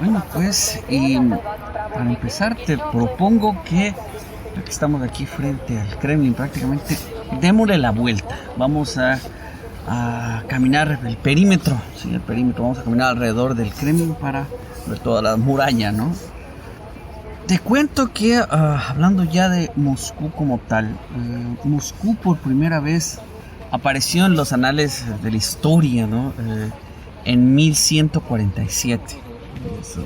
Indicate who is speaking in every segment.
Speaker 1: Bueno, pues, y para empezar te propongo que, ya que estamos aquí frente al Kremlin prácticamente, démosle la vuelta. Vamos a caminar el perímetro, sí, el perímetro, vamos a caminar alrededor del Kremlin para ver toda la muralla, ¿no? Te cuento que, hablando ya de Moscú como tal, Moscú por primera vez apareció en los anales de la historia, ¿no? En 1147. Eso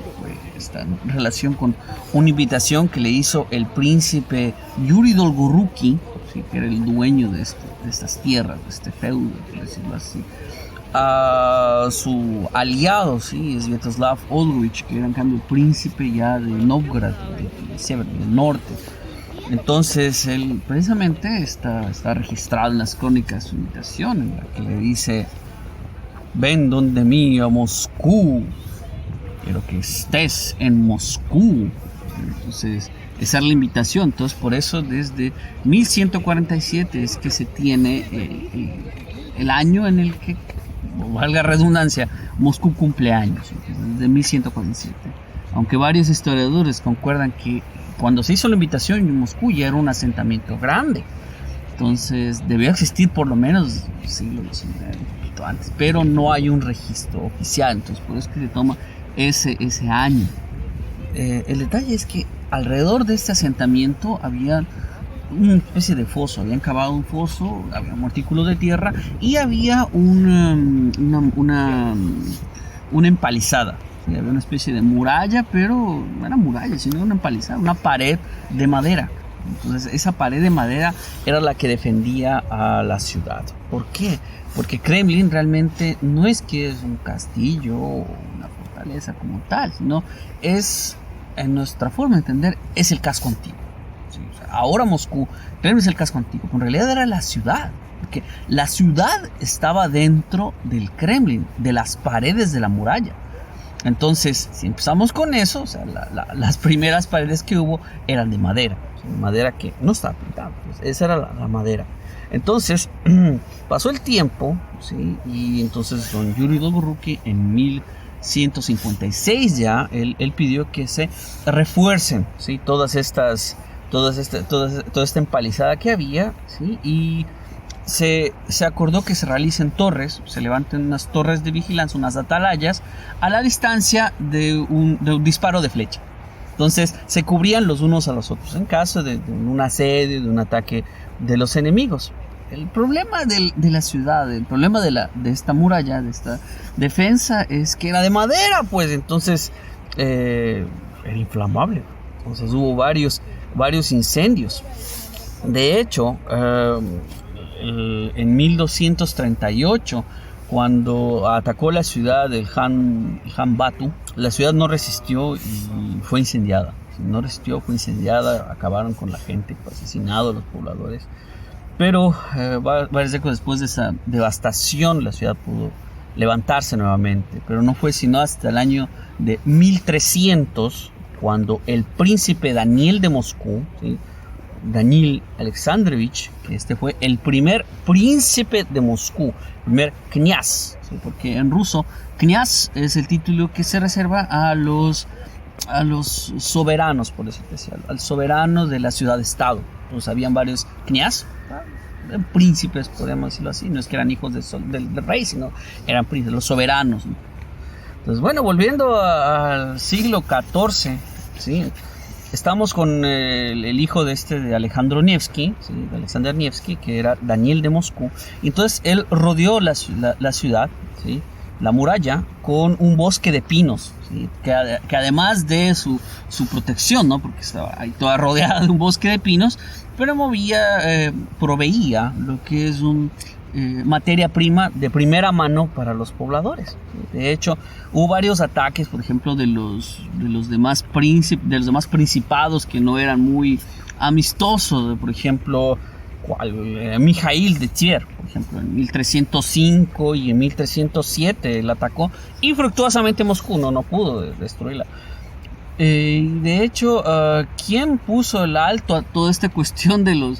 Speaker 1: está en relación con una invitación que le hizo el príncipe Yuri Dolgoruki, ¿sí? Que era el dueño de estas tierras, de este feudo, por decirlo así, a su aliado, ¿sí? Sviatoslav Olrovich, que era en cambio el príncipe ya de Novgorod, del norte. Entonces él precisamente está registrado en las crónicas su invitación, en la que le dice: ven donde mí a Moscú, quiero que estés en Moscú. Entonces esa es la invitación. Entonces por eso desde 1147 es que se tiene el año en el que, valga redundancia, Moscú cumple años, desde 1147. Aunque varios historiadores concuerdan que cuando se hizo la invitación, Moscú ya era un asentamiento grande. Entonces debió existir por lo menos siglos un poquito antes, pero no hay un registro oficial. Entonces por eso es que se toma ese año. El detalle es que alrededor de este asentamiento había una especie de foso, habían cavado un foso, había un montículo de tierra y había una empalizada. ¿Sí? Había una especie de muralla, pero no era muralla, sino una empalizada, una pared de madera. Entonces esa pared de madera era la que defendía a la ciudad. ¿Por qué? Porque Kremlin realmente no es que es un castillo o una fortaleza como tal, sino es, en nuestra forma de entender, es el casco antiguo. Sí, o sea, ahora Moscú, Kremlin es el casco antiguo, pero en realidad era la ciudad, porque la ciudad estaba dentro del Kremlin, de las paredes de la muralla. Entonces, si empezamos con eso, o sea, las primeras paredes que hubo eran de madera, o sea, madera que no estaba pintada, pues esa era la madera. Entonces, pasó el tiempo, ¿sí? Y entonces don Yuri Dolgoruki en 1156 ya, él pidió que se refuercen, ¿sí? Toda esta empalizada que había, ¿sí? Y se acordó que se realicen torres, se levanten unas torres de vigilancia, unas atalayas, a la distancia de un disparo de flecha. Entonces se cubrían los unos a los otros en caso de un asedio, de un ataque de los enemigos. El problema de la ciudad, el problema de esta muralla, de esta defensa, es que era de madera, pues entonces era inflamable. Entonces hubo varios incendios. De hecho, en 1238, cuando atacó la ciudad del Han Batu, la ciudad no resistió y fue incendiada. No resistió, fue incendiada, acabaron con la gente, fue asesinado a los pobladores. Pero varias décadas después de esa devastación, la ciudad pudo levantarse nuevamente. Pero no fue sino hasta el año de 1300, cuando el príncipe Daniel de Moscú, ¿sí? Daniil Alexandrovich, que este fue el primer príncipe de Moscú, primer kniaz, ¿sí? Porque en ruso kniaz es el título que se reserva a los soberanos, por decirlo así, al soberano de la ciudad-estado. Pues habían varios kniaz, príncipes, podemos decirlo así, no es que eran hijos del rey, sino eran príncipes, los soberanos, ¿no? Entonces, bueno, volviendo al siglo XIV, ¿sí? Estamos con el hijo de Alejandro Nevsky, ¿sí? De Alexander Nevsky, que era Daniel de Moscú. Y entonces él rodeó la ciudad, ¿sí? La muralla, con un bosque de pinos, ¿sí? que además de su protección, ¿no? Porque estaba ahí toda rodeada de un bosque de pinos, pero proveía lo que es materia prima de primera mano para los pobladores. De hecho, hubo varios ataques, por ejemplo, de los demás principados que no eran muy amistosos. Por ejemplo, Mijaíl de Tver, por ejemplo, en 1305 y en 1307 él atacó infructuosamente Moscú, no pudo destruirla. De hecho, quien puso el alto a toda esta cuestión de los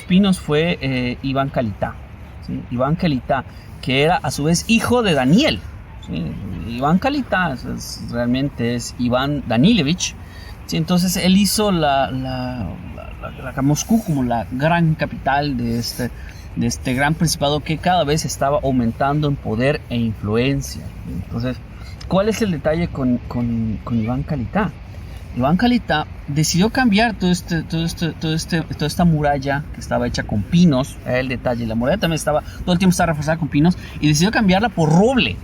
Speaker 1: pinos fue Iván Kalitá, ¿sí? Iván Kalitá, que era a su vez hijo de Daniel, ¿sí? ¿sí? Iván Kalita realmente es Iván Danilevich. ¿Sí? Entonces él hizo la Moscú como la gran capital de este gran principado que cada vez estaba aumentando en poder e influencia. Entonces, ¿cuál es el detalle con Iván Kalita? Iván Kalita decidió cambiar toda esta muralla que estaba hecha con pinos. El detalle, la muralla también todo el tiempo estaba reforzada con pinos, y decidió cambiarla por roble.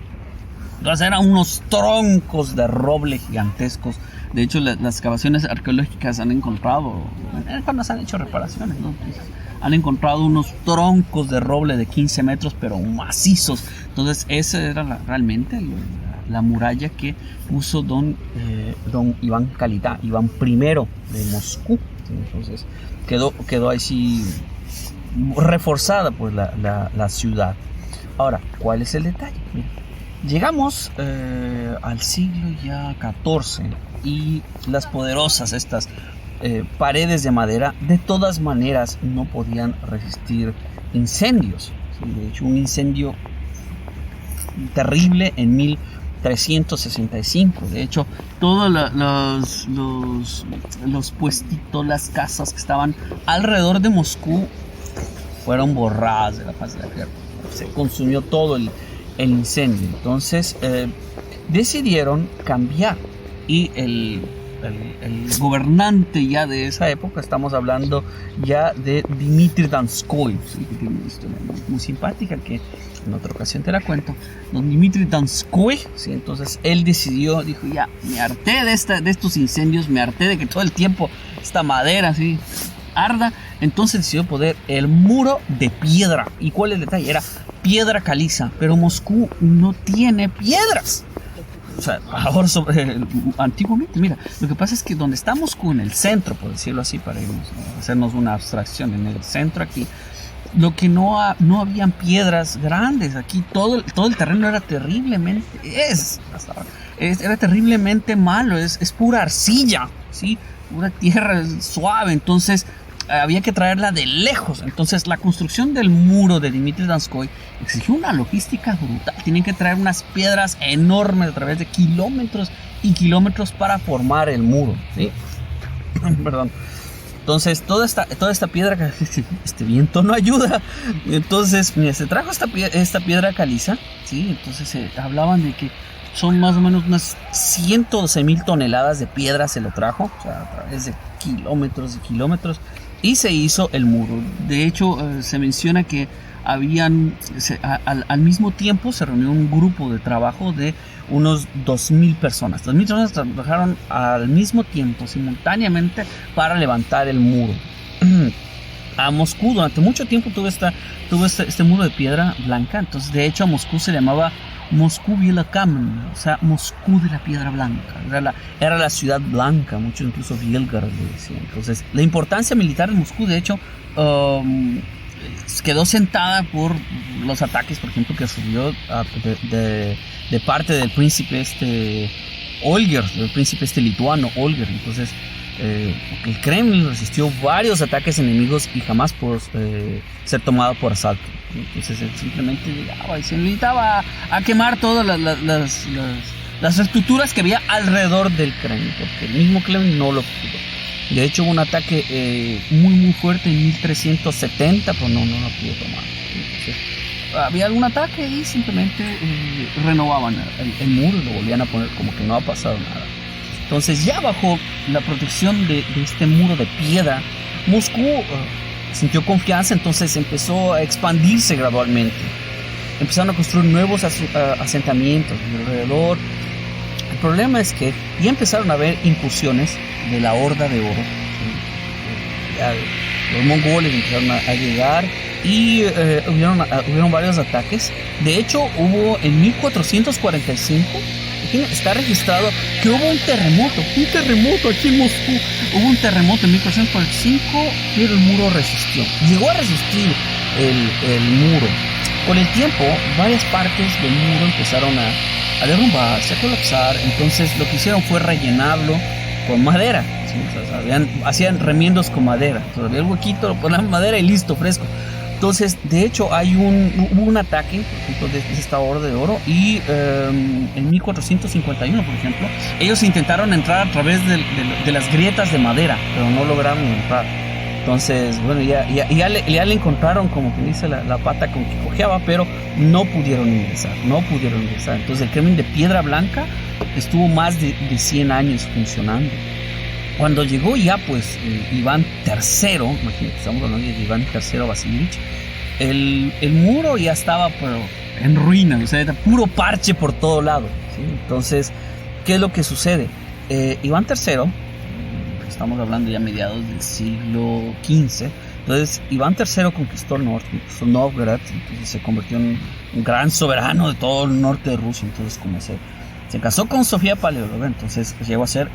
Speaker 1: Entonces eran unos troncos de roble gigantescos. De hecho, las excavaciones arqueológicas han encontrado, cuando se han hecho reparaciones, ¿no? Han encontrado unos troncos de roble de 15 metros, pero macizos. Entonces esa era realmente la muralla que puso don Iván Kalita, Iván I de Moscú. Entonces quedó así reforzada pues la ciudad. Ahora, ¿cuál es el detalle? Mira, llegamos al siglo ya XIV y las poderosas estas paredes de madera de todas maneras no podían resistir incendios. ¿Sí? De hecho, un incendio terrible en 1365. De hecho, todos los puestitos, las casas que estaban alrededor de Moscú fueron borradas de la faz de la tierra. Se consumió todo el incendio. Entonces decidieron cambiar, y el gobernante ya de esa época, estamos hablando ya de Dmitri Donskoy, ¿sí? Que tiene una historia muy simpática que en otra ocasión te la cuento. Don Dmitri Donskoy, ¿sí? Entonces él dijo, ya, me harté de estos incendios, me harté de que todo el tiempo esta madera así arda. Entonces decidió poner el muro de piedra. ¿Y cuál es el detalle? Era piedra caliza, pero Moscú no tiene piedras. O sea, ahora antiguamente, mira, lo que pasa es que donde está Moscú, en el centro, por decirlo así, para hacernos una abstracción, en el centro aquí, lo que no habían piedras grandes. Aquí todo el terreno era terriblemente, era terriblemente malo, es pura arcilla, ¿sí? Pura tierra suave. Entonces había que traerla de lejos. Entonces la construcción del muro de Dmitri Donskoy exigió una logística brutal. Tienen que traer unas piedras enormes a través de kilómetros y kilómetros para formar el muro, ¿sí? Perdón. Entonces toda esta piedra, este viento no ayuda. Entonces, mira, se trajo esta piedra caliza, ¿sí? Entonces hablaban de que son más o menos unas 112,000 toneladas de piedra se lo trajo, o sea, a través de kilómetros y kilómetros, y se hizo el muro. De hecho, se menciona que al mismo tiempo se reunió un grupo de trabajo de unos 2,000 personas. 2,000 personas trabajaron al mismo tiempo, simultáneamente, para levantar el muro. A Moscú durante mucho tiempo tuvo este muro de piedra blanca. Entonces, de hecho, a Moscú se llamaba Moscú Biela Kamen, o sea, Moscú de la piedra blanca. Era la ciudad blanca, muchos incluso Bielgar le decían. Entonces, la importancia militar de Moscú, de hecho, quedó sentada por los ataques, por ejemplo, que sufrió de parte del príncipe Olger, del príncipe lituano Olger. Entonces, el Kremlin resistió varios ataques enemigos y jamás pudo ser tomado por asalto. Entonces él simplemente llegaba y se limitaba a quemar todas las estructuras que había alrededor del Kremlin, porque el mismo Kremlin no lo pudo. De hecho, hubo un ataque muy fuerte en 1370, pero no lo pudo tomar. Entonces, había algún ataque y simplemente renovaban el muro y lo volvían a poner como que no ha pasado nada. Entonces, ya bajo la protección de este muro de piedra, Moscú sintió confianza. Entonces empezó a expandirse gradualmente. Empezaron a construir nuevos asentamientos alrededor. El problema es que ya empezaron a haber incursiones de la Horda de Oro. Los mongoles empezaron a llegar y hubieron varios ataques. De hecho, hubo en 1445, está registrado que hubo un terremoto aquí en Moscú. Hubo un terremoto en 1445, pero el muro resistió. Llegó a resistir el muro. Con el tiempo, varias partes del muro empezaron a derrumbarse, a colapsar. Entonces lo que hicieron fue rellenarlo con madera, ¿sí? O sea, hacían remiendos con madera. Entonces, había el huequito, lo ponían madera y listo, fresco. Entonces, de hecho, hubo un ataque, por ejemplo, de esta Horda de Oro, y en 1451, por ejemplo, ellos intentaron entrar a través de las grietas de madera, pero no lograron entrar. Entonces, bueno, ya le encontraron, como que dice, la pata con que cojeaba, pero no pudieron ingresar. Entonces, el Kremlin de piedra blanca estuvo más de 100 años funcionando. Cuando llegó ya, pues, Iván III, imagínate, estamos hablando de Iván III Vasilievich, el muro ya estaba, pero en ruinas, o sea, era puro parche por todo lado, ¿sí? Entonces, ¿qué es lo que sucede? Iván III, estamos hablando ya mediados del siglo XV, entonces Iván III conquistó Novgorod, entonces se convirtió en un gran soberano de todo el norte de Rusia. Entonces, como se casó con Sofía Paleóloga, entonces llegó a ser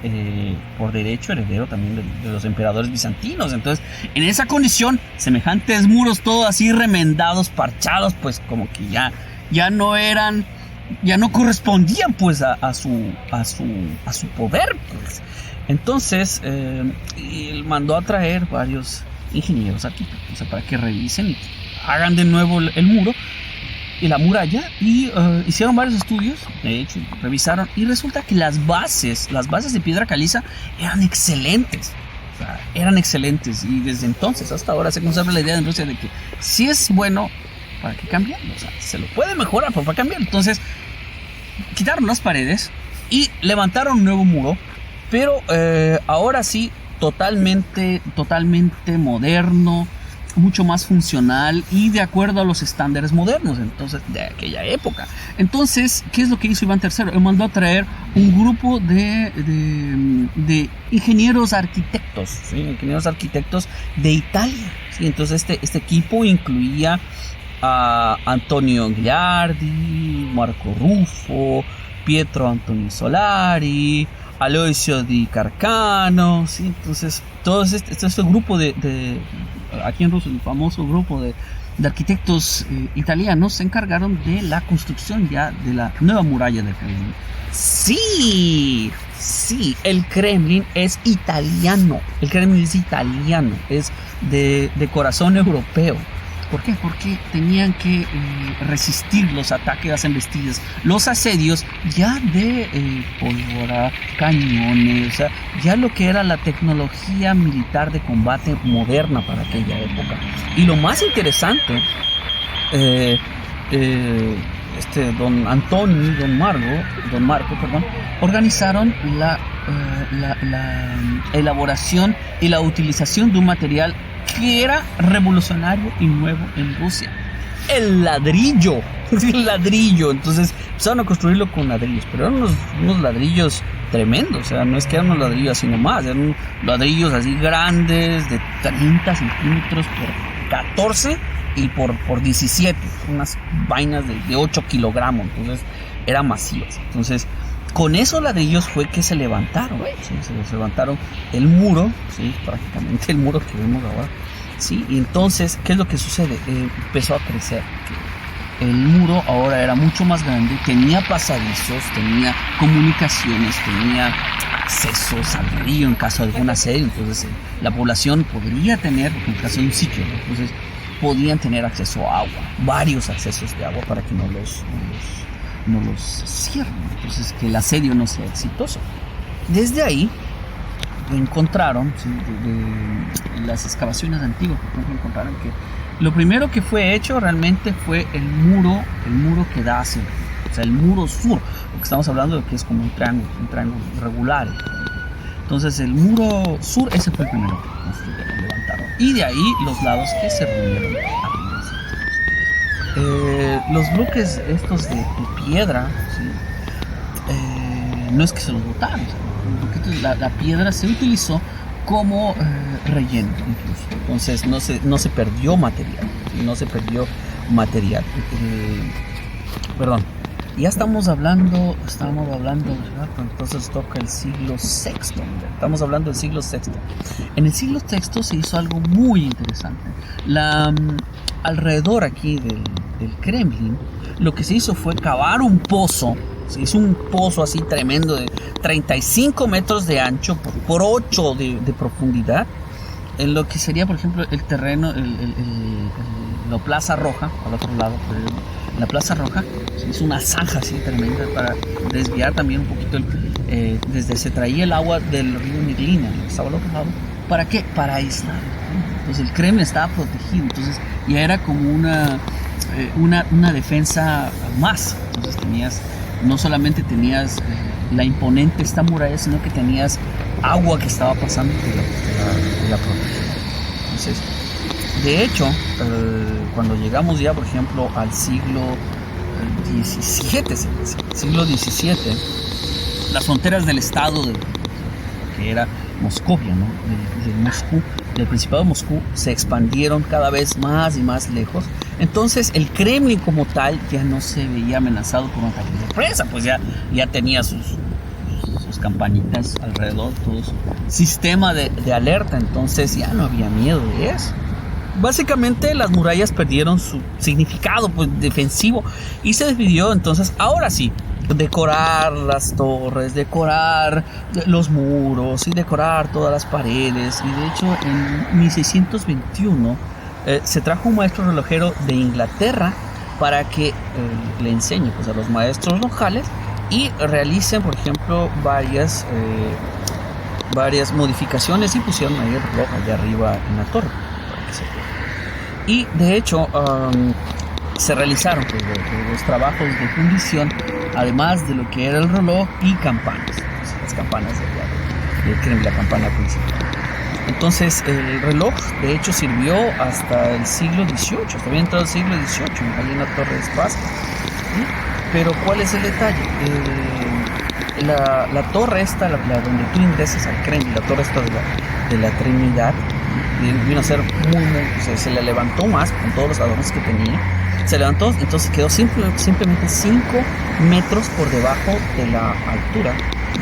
Speaker 1: por derecho heredero también de los emperadores bizantinos. Entonces, en esa condición, semejantes muros todos así remendados, parchados, pues como que ya no correspondían pues a su poder, pues. Entonces, él mandó a traer varios ingenieros arquitectos, o sea, para que revisen y hagan de nuevo el muro y la muralla, y hicieron varios estudios, de hecho, revisaron, y resulta que las bases de piedra caliza eran excelentes. O sea, eran excelentes, y desde entonces hasta ahora se conserva la idea en Rusia de que si es bueno, ¿para qué cambiarlo? O sea, se lo puede mejorar, pero ¿para cambiarlo? Entonces, quitaron las paredes y levantaron un nuevo muro, pero ahora sí, totalmente moderno, mucho más funcional y de acuerdo a los estándares modernos, entonces, de aquella época. Entonces, ¿qué es lo que hizo Iván III? Él mandó a traer un grupo de ingenieros arquitectos, ¿sí? Ingenieros arquitectos de Italia, ¿sí? Entonces, este equipo incluía a Antonio Ghiardi, Marco Ruffo, Pietro Antonio Solari, Aloisio Di Carcano, ¿sí? Entonces, todo este grupo aquí en Rusia, el famoso grupo de arquitectos italianos, se encargaron de la construcción ya de la nueva muralla del Kremlin. Sí, el Kremlin es italiano, es de corazón europeo. ¿Por qué? Porque tenían que resistir los ataques, las embestidas, los asedios ya de pólvora, cañones, o sea, ya lo que era la tecnología militar de combate moderna para aquella época. Y lo más interesante, don Marco, organizaron la elaboración y la utilización de un material que era revolucionario y nuevo en Rusia: el ladrillo. Entonces empezaron a construirlo con ladrillos, pero eran unos ladrillos tremendos. O sea, no es que eran unos ladrillos así nomás, eran ladrillos así grandes, de 30 centímetros por 14 y por 17, unas vainas de 8 kilogramos. Entonces eran masivas. Entonces, con esos ladrillos fue que se levantaron, ¿sí? Se levantaron el muro, ¿sí? Prácticamente el muro que vemos ahora, ¿sí? Y entonces, ¿qué es lo que sucede? Empezó a crecer. El muro ahora era mucho más grande, tenía pasadizos, tenía comunicaciones, tenía accesos al río en caso de algún asedio. Entonces, la población podría tener, en caso de un sitio, ¿no? Entonces, podían tener acceso a agua, varios accesos de agua para que no los cierren, entonces que el asedio no sea exitoso. Desde ahí encontraron, ¿sí? de las excavaciones antiguas, por ejemplo, encontraron que lo primero que fue hecho realmente fue el muro que da hacia el río, o sea, el muro sur, porque estamos hablando de que es como un triángulo irregular. Entonces, el muro sur, ese fue el primero que levantaron, y de ahí los lados que se reunieron los bloques estos de piedra, ¿sí? No es que se los botaron, la piedra se utilizó como relleno incluso. Entonces no se perdió material, ¿sí? Perdón, ya estamos hablando, ¿verdad? Entonces toca el siglo VI, estamos hablando del siglo VI. En el siglo VI se hizo algo muy interesante. Alrededor aquí del Kremlin, lo que se hizo fue cavar un pozo. Se hizo un pozo así tremendo de 35 metros de ancho por 8 de profundidad, en lo que sería, por ejemplo, el terreno, la Plaza Roja, al otro lado, en la Plaza Roja, se hizo una zanja así tremenda para desviar también un poquito, desde se traía el agua del río Miglina, que estaba al otro lado. ¿Para qué? Para aislar. Entonces el Kremlin estaba protegido, entonces ya era como una defensa más. Entonces no solamente tenías la imponente esta muralla, sino que tenías agua que estaba pasando de la protegida. Entonces, de hecho, cuando llegamos ya, por ejemplo, al siglo XVII, las fronteras del estado que era Moscovia, ¿no? Del Principado de Moscú, se expandieron cada vez más y más lejos. Entonces el Kremlin como tal ya no se veía amenazado por un ataque de sorpresa, pues ya tenía sus campanitas alrededor, todo su sistema de alerta, entonces ya no había miedo de eso. Básicamente las murallas perdieron su significado, pues, defensivo, y se decidió entonces, ahora sí, decorar las torres, decorar los muros y decorar todas las paredes. Y de hecho en 1621 se trajo un maestro relojero de Inglaterra para que le enseñe, pues, a los maestros locales y realicen, por ejemplo, varias modificaciones, y pusieron ahí el reloj allá arriba en la torre para que se pueda. Y de hecho se realizaron, pues, los trabajos de fundición, además de lo que era el reloj y campanas, pues, las campanas del Kremlin, la campana principal. Entonces el reloj de hecho sirvió hasta el siglo XVIII, hasta bien entrado el siglo XVIII, ahí en la Torre de Spassk. ¿Sí? Pero ¿cuál es el detalle? La torre esta, la donde tú ingresas al Kremlin, la torre esta de la Trinidad, vino a ser se le levantó más con todos los adornos que tenía. Se levantó, entonces quedó simplemente 5 metros por debajo de la altura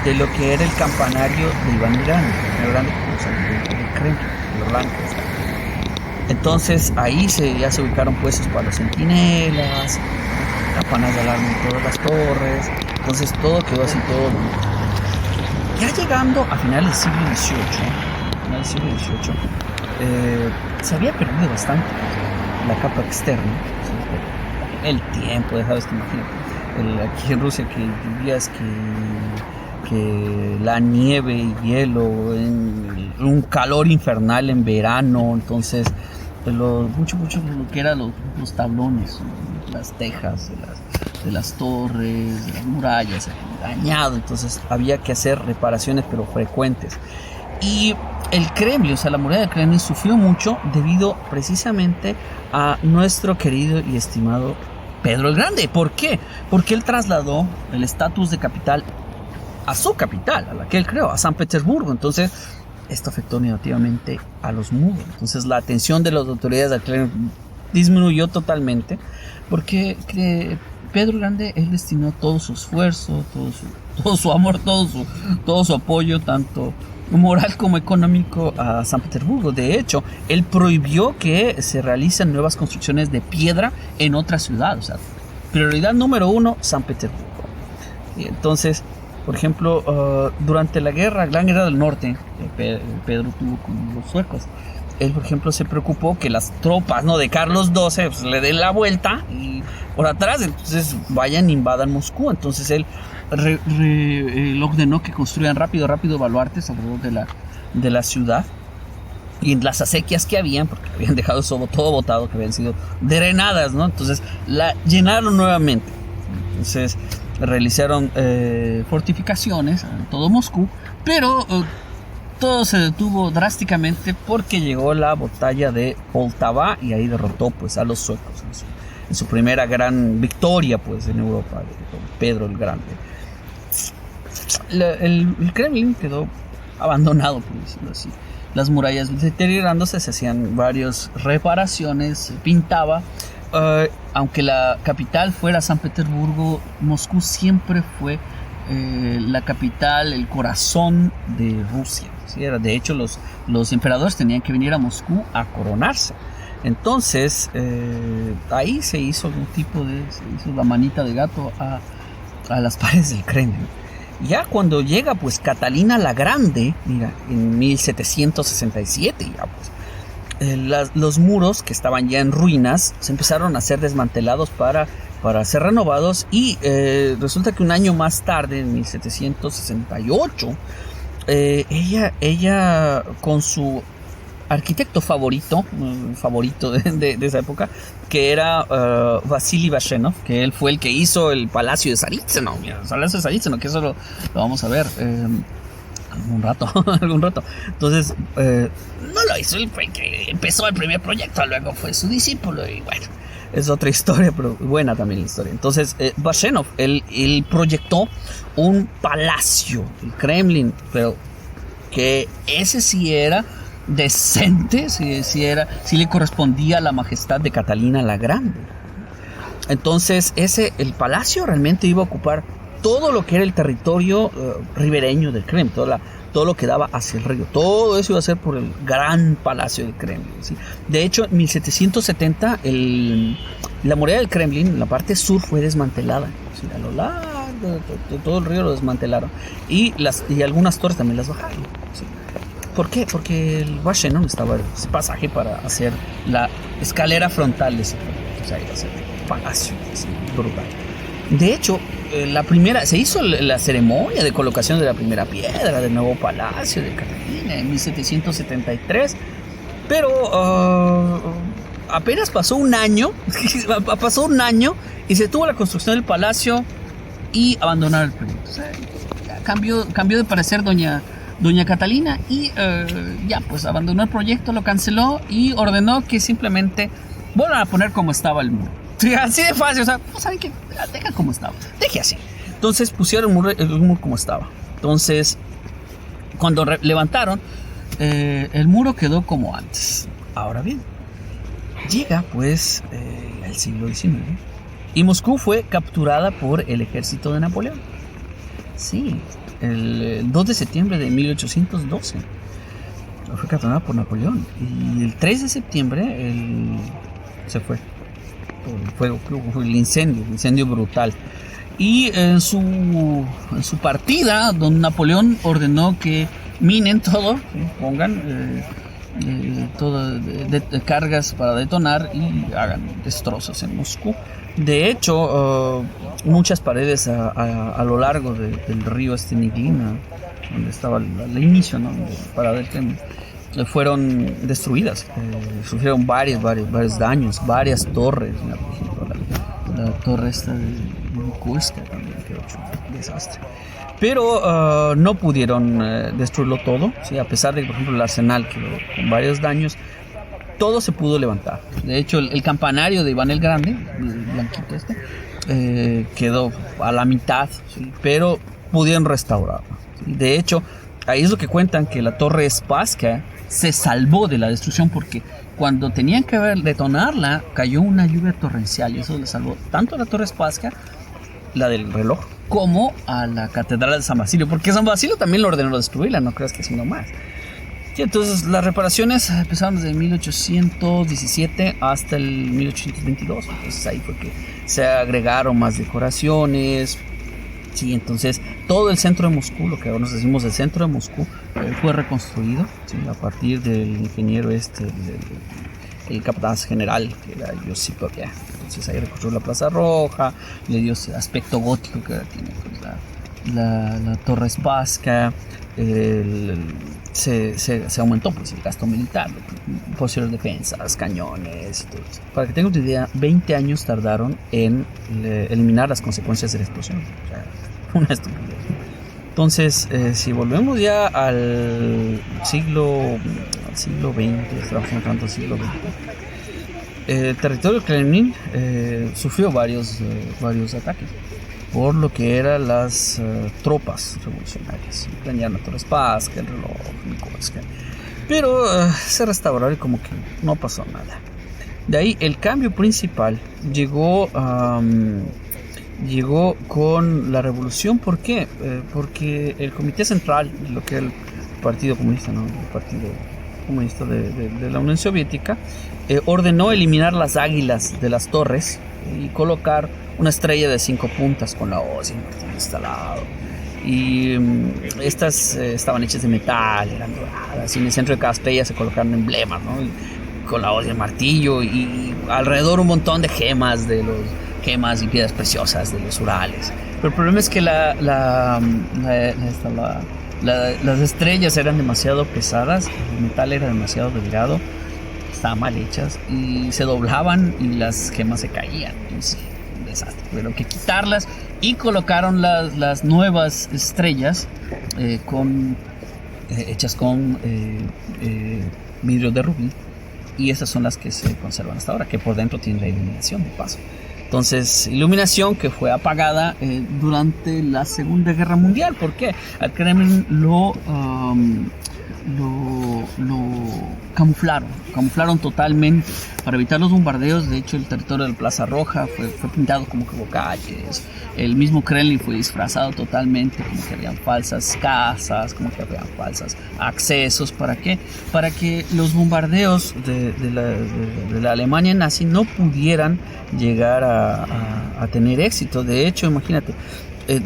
Speaker 1: de lo que era el campanario de Iván el Grande, el Kremlin, el blanco. Entonces ahí ya se ubicaron puestos para los centinelas, campanas de alarma en todas las torres. Entonces todo quedó así, todo. Ya llegando a finales del siglo XVIII, se había perdido bastante la capa externa, el tiempo, sabes, te imaginas, aquí en Rusia que vivías que la nieve y hielo, un calor infernal en verano, entonces mucho lo que eran los tablones, las tejas de las torres, de las murallas, dañado, entonces había que hacer reparaciones pero frecuentes. Y el Kremlin, o sea, la muralla del Kremlin sufrió mucho debido precisamente a nuestro querido y estimado Pedro el Grande. ¿Por qué? Porque él trasladó el estatus de capital a su capital, a la que él creó, a San Petersburgo. Entonces, esto afectó negativamente a los muros. Entonces, la atención de las autoridades del Kremlin disminuyó totalmente, porque Pedro el Grande, él destinó todo su esfuerzo, todo su amor, todo su apoyo, tanto moral como económico, a San Petersburgo. De hecho, él prohibió que se realicen nuevas construcciones de piedra en otra ciudad. O sea, prioridad número 1, San Petersburgo. Y entonces, por ejemplo, durante la Gran Guerra del Norte, Pedro tuvo con los suecos. Él, por ejemplo, se preocupó que las tropas, ¿no?, de Carlos XII, pues, le den la vuelta y por atrás, entonces vayan e invadan Moscú. Entonces él ordenó que construyan rápido baluartes alrededor de la ciudad, y en las acequias que habían, porque habían dejado todo botado, que habían sido drenadas, ¿no? Entonces la llenaron nuevamente. Entonces realizaron fortificaciones en todo Moscú, pero todo se detuvo drásticamente porque llegó la batalla de Poltava, y ahí derrotó, pues, a los suecos en su primera gran victoria, pues, en Europa, de Pedro el Grande. El Kremlin quedó abandonado, por decirlo así. Las murallas deteriorándose, se hacían varias reparaciones, se pintaba. Aunque la capital fuera San Petersburgo, Moscú siempre fue la capital, el corazón de Rusia. ¿Sí? De hecho, los emperadores tenían que venir a Moscú a coronarse. Entonces, ahí se hizo la manita de gato a las paredes del Kremlin. Ya cuando llega, pues, Catalina la Grande, mira, en 1767, ya, pues, los muros que estaban ya en ruinas se empezaron a ser desmantelados para ser renovados, y resulta que un año más tarde, en 1768, ella con su arquitecto favorito de esa época, que era Vasily Bashenov, que él fue el que hizo el Palacio de Tsaritsino, que eso lo vamos a ver algún rato. Entonces, no lo hizo, él fue el que empezó el primer proyecto, luego fue su discípulo, y bueno, es otra historia, pero buena también la historia. Entonces, Bashenov, él proyectó un palacio, el Kremlin, pero que ese sí era decente, sí le correspondía a la majestad de Catalina la Grande. Entonces, el palacio realmente iba a ocupar todo lo que era el territorio ribereño del Kremlin, todo lo que daba hacia el río. Todo eso iba a ser por el gran palacio del Kremlin, ¿sí? De hecho, en 1770 la muralla del Kremlin, la parte sur, fue desmantelada, ¿sí? A lo largo de todo el río lo desmantelaron, y algunas torres también las bajaron, ¿sí? ¿Por qué? Porque el Bashenov estaba ese pasaje para hacer la escalera frontal de ese proyecto, o sea, iba a ser un palacio, ¿sí? Brutal. De hecho, se hizo la ceremonia de colocación de la primera piedra del nuevo palacio de Catalina en 1773, pero apenas pasó un año y se tuvo la construcción del palacio y abandonaron el proyecto. O sea, cambió de parecer doña Catalina, y ya pues abandonó el proyecto, lo canceló y ordenó que simplemente vuelvan a poner como estaba el muro. Sí, así de fácil, o sea, pues, ¿saben qué? Deja como estaba, deje así. Entonces pusieron el muro como estaba. Entonces, cuando levantaron, el muro quedó como antes. Ahora bien, llega pues el siglo XIX, y Moscú fue capturada por el ejército de Napoleón. Sí, el 2 de septiembre de 1812 fue capturada por Napoleón, y el 3 de septiembre se fue por el fuego, fue el incendio brutal. Y en su partida, don Napoleón ordenó que minen todo, ¿sí? Pongan todo de cargas para detonar y hagan destrozos en Moscú. De hecho, muchas paredes a lo largo del río Niglina, donde estaba el inicio, ¿no?, para ver que fueron destruidas, sufrieron varios daños, varias torres, ¿no? Por ejemplo, la torre esta de Kurska también quedó hecho un desastre. Pero no pudieron destruirlo todo, ¿sí? A pesar de que, por ejemplo, el arsenal quedó con varios daños, todo se pudo levantar. De hecho, el campanario de Iván el Grande, el blanquito quedó a la mitad, ¿sí? Pero pudieron restaurarlo, ¿sí? De hecho, ahí es lo que cuentan, que la torre Spasska se salvó de la destrucción, porque cuando tenían que detonarla cayó una lluvia torrencial, y eso le salvó tanto a la torre Spasska, la del reloj, como a la catedral de San Basilio, porque San Basilio también lo ordenó destruirla, no creas que sino más. Y entonces las reparaciones empezaron desde 1817 hasta el 1822, entonces ahí fue que se agregaron más decoraciones. Sí, entonces todo el centro de Moscú, lo que ahora nos decimos el centro de Moscú, fue reconstruido, ¿sí? A partir del ingeniero el capataz general, que era Josip Bovia. Entonces ahí reconstruyó la Plaza Roja, le dio ese aspecto gótico que ahora tiene pues, la Torre Spasska. Se aumentó pues el gasto militar, posibles defensas, cañones y todo eso. Para que tengan una idea, 20 años tardaron en eliminar las consecuencias de la explosión. O sea, una estupidez. Entonces, si volvemos ya al siglo XX, estamos entrando al siglo XX, el territorio Kremlin sufrió varios ataques por lo que eran las tropas revolucionarias. Dañaron la Torre Spasska, el reloj, Nikolska. Pero se restauraron y como que no pasó nada. De ahí el cambio principal llegó con la revolución. ¿Por qué? Porque el Comité Central, lo que era el Partido Comunista, ¿no? El Partido Comunista de la Unión Soviética, ordenó eliminar las águilas de las torres y colocar una estrella de 5 puntas con la hoz instalado. Y estas estaban hechas de metal, eran doradas, y en el centro de cada estrella se colocaron emblemas, ¿no? con la hoz y el martillo, y alrededor un montón de gemas y piedras preciosas de los Urales. Pero el problema es que las estrellas eran demasiado pesadas, el metal era demasiado delgado, estaban mal hechas y se doblaban y las gemas se caían. Entonces, un desastre. Tuvieron que quitarlas y colocaron las nuevas estrellas hechas con vidrio de rubí, y esas son las que se conservan hasta ahora, que por dentro tienen la iluminación de paso. Entonces, iluminación que fue apagada durante la Segunda Guerra Mundial. ¿Por qué? Al Kremlin lo camuflaron totalmente para evitar los bombardeos. De hecho, el territorio de la Plaza Roja fue pintado como que hubo calles. El mismo Kremlin fue disfrazado totalmente, como que habían falsas casas, como que habían falsos accesos. ¿Para qué? Para que los bombardeos de la Alemania nazi no pudieran llegar a tener éxito. De hecho, imagínate,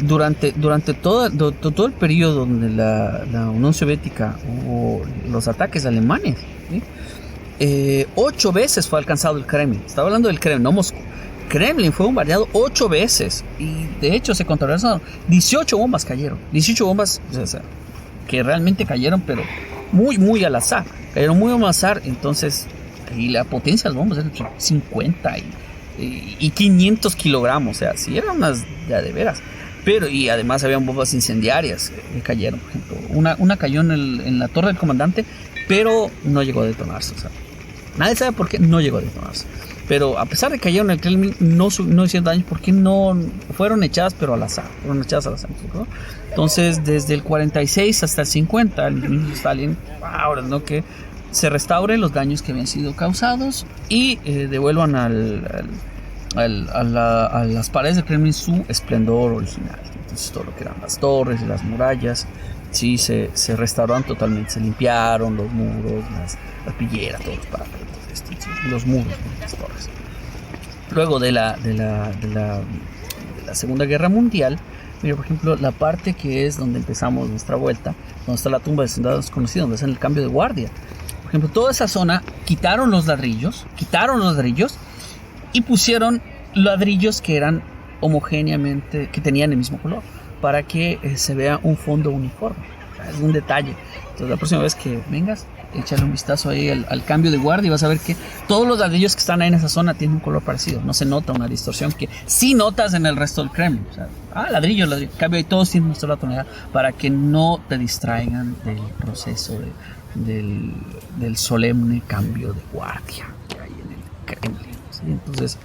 Speaker 1: durante todo el periodo donde la Unión Soviética hubo los ataques alemanes, ¿sí? 8 veces fue alcanzado el Kremlin. Estaba hablando del Kremlin, no Moscú. Kremlin fue bombardeado 8 veces, y de hecho se controlaron 18 bombas cayeron. 18 bombas, o sea, que realmente cayeron, pero muy al azar. Cayeron muy al azar. Entonces, y la potencia de las bombas era entre 50 y 500 kilogramos. O sea, si eran unas de veras. Pero, y además habían bombas incendiarias que cayeron. Por ejemplo, una cayó en la torre del comandante, pero no llegó a detonarse. O sea, nadie sabe por qué no llegó a detonarse. Pero a pesar de que cayeron en el Kremlin, no hicieron daño porque no fueron echadas, pero al azar. ¿No? Entonces, desde el 46 hasta el 50, el mismo Stalin, ahora no que se restauren los daños que habían sido causados y devuelvan a las paredes del Kremlin su esplendor original. Entonces, todo lo que eran las torres y las murallas, sí, se restauraron totalmente. Se limpiaron los muros, las pilleras, todos los parapetos, los muros, las torres. Luego de la Segunda Guerra Mundial, mira, por ejemplo, la parte que es donde empezamos nuestra vuelta, donde está la tumba de soldados desconocidos, donde hacen el cambio de guardia. Por ejemplo, toda esa zona quitaron los ladrillos y pusieron ladrillos que eran homogéneamente, que tenían el mismo color, para que se vea un fondo uniforme. O sea, es un detalle. Entonces, la próxima vez que vengas, échale un vistazo ahí al cambio de guardia y vas a ver que todos los ladrillos que están ahí en esa zona tienen un color parecido. No se nota una distorsión que sí notas en el resto del Kremlin. O sea, ladrillo. En cambio, ahí todos tienen una sola tonalidad para que no te distraigan del proceso del solemne cambio de guardia que hay en el Kremlin. ¿Sí? Entonces,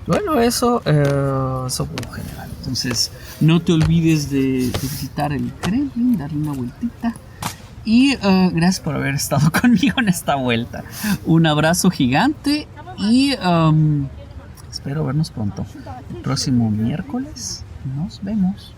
Speaker 1: bueno, eso como general. Entonces, no te olvides de visitar el Kremlin, darle una vueltita. Y gracias por haber estado conmigo en esta vuelta. Un abrazo gigante y espero vernos pronto. El próximo miércoles nos vemos.